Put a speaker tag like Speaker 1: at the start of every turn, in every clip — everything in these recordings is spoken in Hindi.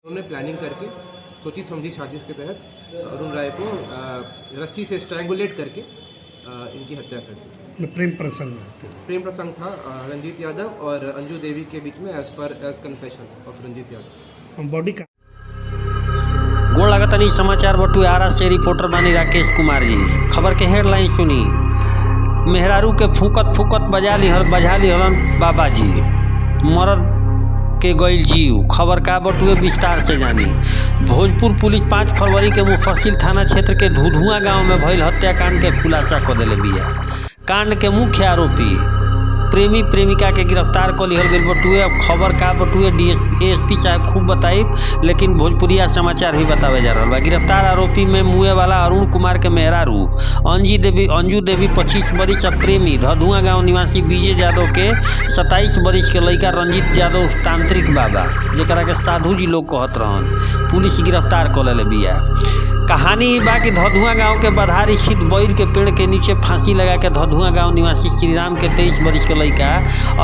Speaker 1: उन्होंने प्लानिंग करके सोची समझी साजिश के तहत अरुण राय को रस्सी से स्ट्रैंगुलेट करके इनकी हत्या कर दी। प्रेम प्रसंग था रंजीत यादव और अंजू देवी के बीच में as confession of Ranjeet Yadav.
Speaker 2: Body का
Speaker 3: गोड़ लगतनी समाचार बटुए आरा से रिपोर्टर बानी राकेश कुमार जी। खबर के हेडलाइन सुनी। मेहरारू के फूकत फूकत बजा लिहलन बाबा जी, मरद के गईल जीव। खबर का बटुए विस्तार से जानी। भोजपुर पुलिस 5 फरवरी के मुफस्सिल थाना क्षेत्र के धुधुआ गांव में भइल हत्याकांड के खुलासा कर देले बिया। कांड के मुख्य आरोपी प्रेमी प्रेमिका के गिरफ्तार कर लिहल गई बटुए। अब खबर का बटुए एएसपी साहब खूब बताई, लेकिन भोजपुरिया समाचार भी बतावे जा रहा बा। गिरफ्तार आरोपी में मुए वाला अरुण कुमार के मेहरारू अंजू देवी 25 बरिस और प्रेमी धधुआ गांव निवासी विजय यादव के 27 बरिस के लड़का रंजीत यादव तांत्रिक बाबा, जरा के साधु जी लोग कहत रहन, पुलिस गिरफ्तार कर ले बिया। कहानी बा कि धधुआ गांव के बधारी स्थित बैर के पेड़ के नीचे फांसी लगा के धधुआ गांव निवासी श्रीराम के 23 बरिस के लड़का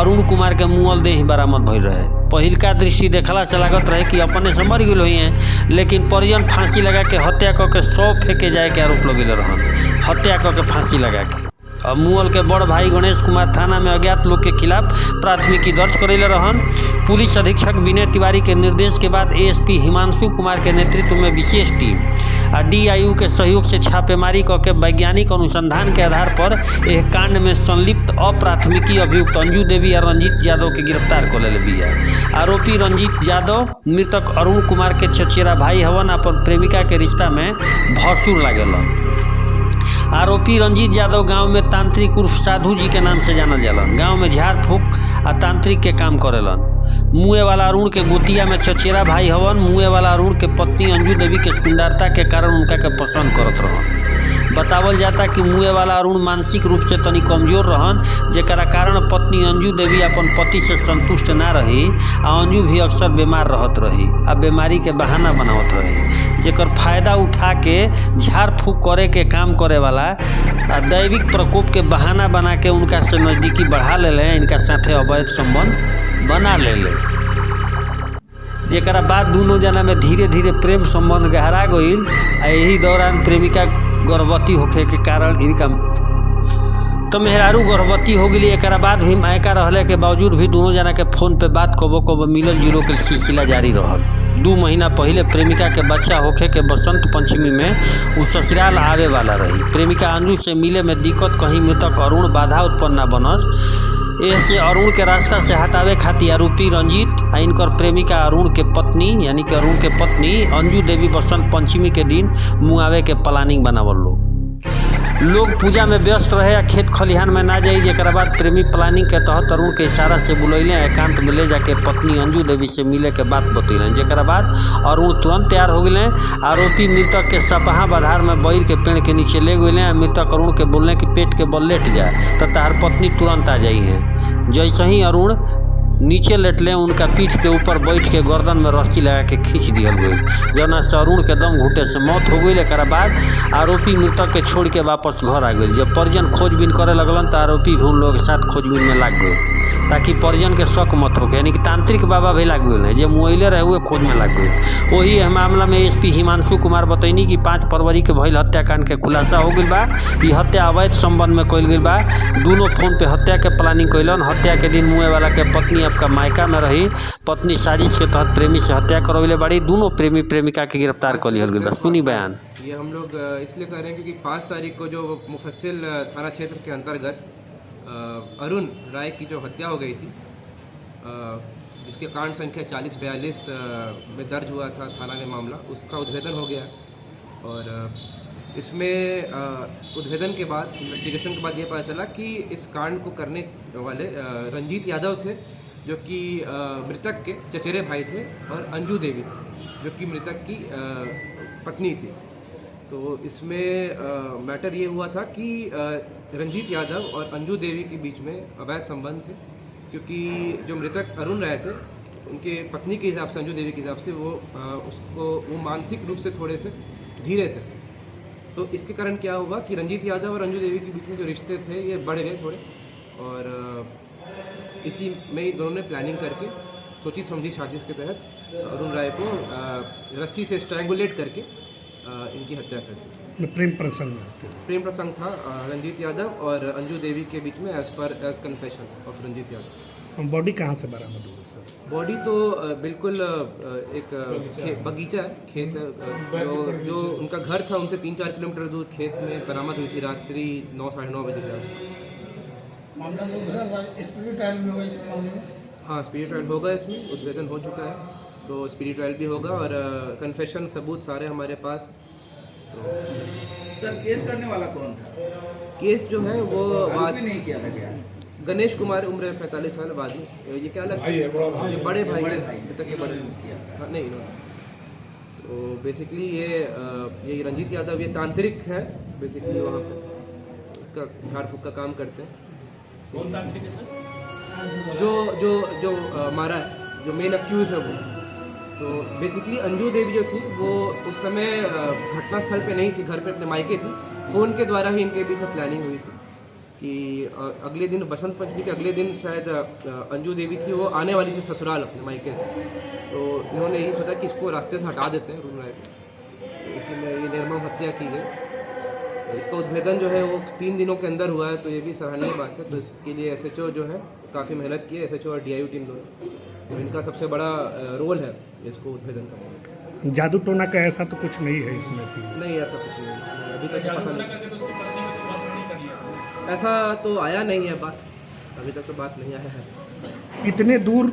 Speaker 3: अरुण कुमार के मुअल देह बरामद भइल रहे। पहिलका दृष्टि देखला से लागत रहे कि अपने से मर गई हुई हैं, लेकिन परिजन फांसी लगा के हत्या करके 100 फेंके जाए के आरोप लगेले रहन। हत्या करके फांसी लगा के मुअल के बड़ भाई गणेश कुमार थाना में अज्ञात लोग के खिलाफ प्राथमिकी दर्ज करेले रहन। पुलिस अधीक्षक विनय तिवारी के निर्देश के बाद एएसपी हिमांशु कुमार के नेतृत्व में विशेष टीम और डीआईयू के सहयोग से छापेमारी करके वैज्ञानिक अनुसंधान के आधार पर यह कांड में संलिप्त अप्राथमिकी अभियुक्त अंजू देवी और रंजीत यादव के गिरफ्तार कर ले बिया। आरोपी रंजीत यादव मृतक अरुण कुमार के चचेरा भाई हवन, अपन प्रेमिका के रिश्ता में भसुर लागेलन। आरोपी रंजीत यादव गांव में तांत्रिक उर्फ साधु जी के नाम से जानल जालन। गांव में झाड़ फूक आ तांत्रिक के काम करेलन। मुए वाला अरुण के गोतिया में चचेरा भाई हवन। मुए वाला अरुण के पत्नी अंजू देवी के सुंदरता के कारण उनका के पसंद करत रहन। बतावल जाता कि मुए वाला अरुण मानसिक रूप से तनी कमजोर रहन, जेकरा कारण पत्नी अंजू देवी अपन पति से संतुष्ट ना रही आ अंजू भी अक्सर बीमार रहत रही आ बीमारी के बहाना बनावत रही, जेकर फायदा उठा के झाड़ फूक करे के काम करे वाला आ दैविक प्रकोप के बहाना बना के उनका से नज़दीकी बढ़ा ले, इनका साथे अवैध संबंध बना ले। जेकरा बाद दोनों जना में धीरे धीरे प्रेम संबंध गहरा गईल आ यही दौरान प्रेमिका गर्भवती होखे के कारण इनका तो मेहरारू गर्भवती हो गई। एक बाद भी मायका रहले के बावजूद भी दोनों जना के फोन पे बात कबो मिलल जुलो के सिलसिला जारी रहल। 2 महीना पहले प्रेमिका के बच्चा होखे के बसंत पंचमी में उ ससुराल आवे वाला रही। प्रेमिका अंजू से मिले में दिक्कत कहीं मृतक अरुण बाधा उत्पन्न न बनस, ऐसे अरुण के रास्ता से हटावे खातिर आरोपी रंजीत आ इनकर प्रेमिका अरुण के पत्नी यानी कि अरुण के पत्नी अंजू देवी बसंत पंचमी के दिन मुआवे के प्लानिंग बनावल। लोग पूजा में व्यस्त रहे या खेत खलिहान में ना जाई, जेकरा बाद प्रेमी प्लानिंग के तहत अरुण के इशारा से बुलैले एकांत में ले जाके पत्नी अंजू देवी से मिले के बात बतैलन। जेकरा बाद अरुण तुरंत तैयार हो गए। आरोपी मृतक के सपहा बाधार में बैर के पेड़ के नीचे ले गए। मृतक अरुण के बोलने कि पेट के बल लेट जाए तो तार पत्नी तुरंत आ जाई है। जैसे ही अरुण नीचे लेटले, उनका पीठ के ऊपर बैठ के गर्दन में रस्सी लगा के खींच दियल गई, जना से अरुण के दम घुटे से मौत हो गई। एक बाद आरोपी मृतक के छोड़ के वापस घर आ गई। जब परिजन खोजबीन करे लगलन तो आरोपी भी उन लोगों के साथ खोजबीन में लाग गए ताकि परिजन के शक मत होके, यानी कि तांत्रिक बाबा भी लाग गए हैं, जो मुआइले रहे हुए खोज में लाग गए। वही मामला में एसपी हिमांशु कुमार बतैनी कि 5 फरवरी के भइल हत्याकांड के खुलासा हो गई बा। ये हत्या अवैध संबंध में कइल गई बा। दोनों फोन पे हत्या के प्लानिंग कैलन। हत्या के दिन मुए वाला के पत्नी आपका मायका में रही। पत्नी साजिश के तहत प्रेमी से हत्या करवले बाड़ी। दोनों प्रेमी प्रेमिका के गिरफ्तार कर लिया गया। सुनी बयान।
Speaker 1: ये हम लोग इसलिए कर रहे हैं क्योंकि 5 तारीख को जो मुफस्सिल थाना क्षेत्र के अंतर्गत अरुण राय की जो हत्या हो गई थी, जिसके कांड संख्या 4042 में दर्ज हुआ था थाना में मामला, उसका उद्भेदन हो गया। और इसमें उद्भेदन के बाद, इन्वेस्टिगेशन के बाद ये पता चला कि इस कांड को करने वाले रंजीत यादव थे, जो कि मृतक के चचेरे भाई थे, और अंजू देवी जो कि मृतक की पत्नी थी। तो इसमें मैटर ये हुआ था कि रंजीत यादव और अंजू देवी के बीच में अवैध संबंध थे, क्योंकि जो मृतक अरुण राय थे, उनके पत्नी के हिसाब से, अंजू देवी के हिसाब से, वो मानसिक रूप से थोड़े से धीरे थे। तो इसके कारण क्या हुआ कि रंजीत यादव और अंजू देवी के बीच में जो रिश्ते थे ये बढ़ गए थोड़े, और इसी में दोनों ने प्लानिंग करके सोची समझी साजिश के तहत अरुण राय को रस्सी से स्ट्रैंगुलेट करके इनकी हत्या कर दी। प्रेम प्रसंग था रंजीत यादव और अंजू देवी के बीच में as confession of Ranjeet Yadav.
Speaker 2: Body कहाँ से बरामद हुई सर?
Speaker 1: बॉडी तो बिल्कुल एक बगीचा है, खेत जो उनका घर था उनसे 3-4 किलोमीटर दूर खेत में बरामद हुई थी रात्रि 9-9:30 बजे के आसपास। हाँ, स्पीडी ट्रायल होगा, इसमें उद्भेदन हो चुका है, तो स्पीडी ट्रायल भी होगा और कन्फेशन सबूत सारे हमारे पास। तो
Speaker 4: सर केस करने वाला कौन था?
Speaker 1: केस जो है वो
Speaker 4: नहीं किया था क्या?
Speaker 1: गणेश कुमार, उम्र 45 साल, बाद में ये क्या लगता है बड़े भाई तक के बड़े हाँ नहीं इन्होंने। तो बेसिकली ये रंजीत यादव ये तांत्रिक है बेसिकली, वहाँ पे इसका झाड़ फूक का काम करते हैं।
Speaker 5: कौन तांत्रिक है सर?
Speaker 1: जो मारा है, जो मेन अक्यूज है वो। तो बेसिकली अंजू देवी जो थी वो उस समय घटनास्थल पे नहीं थी, घर पे अपने मायके थी। फ़ोन के द्वारा ही इनके बीच में प्लानिंग हुई थी कि अगले दिन बसंत पंचमी के अगले दिन शायद अंजू देवी थी वो आने वाली थी ससुराल अपने मायके से। तो इन्होंने यही सोचा कि इसको रास्ते से हटा देते हैं अरुण राय को, तो इसी में ये निर्मम हत्या की गई। तो इसका उद्भेदन जो है वो 3 दिनों के अंदर हुआ है, तो ये भी सराहनीय बात है। तो इसके लिए SHO जो है काफ़ी मेहनत की है, SHO और DIU टीम दोनों, तो इनका सबसे बड़ा रोल है इसको उद्भेदन करने में।
Speaker 2: जादू टोना का ऐसा तो कुछ नहीं है इसमें?
Speaker 1: नहीं, ऐसा कुछ नहीं है इसमें, अभी तक पता नहीं,
Speaker 5: नहीं।
Speaker 1: ऐसा तो आया नहीं है बात, अभी तक तो बात नहीं आया है।
Speaker 2: इतने दूर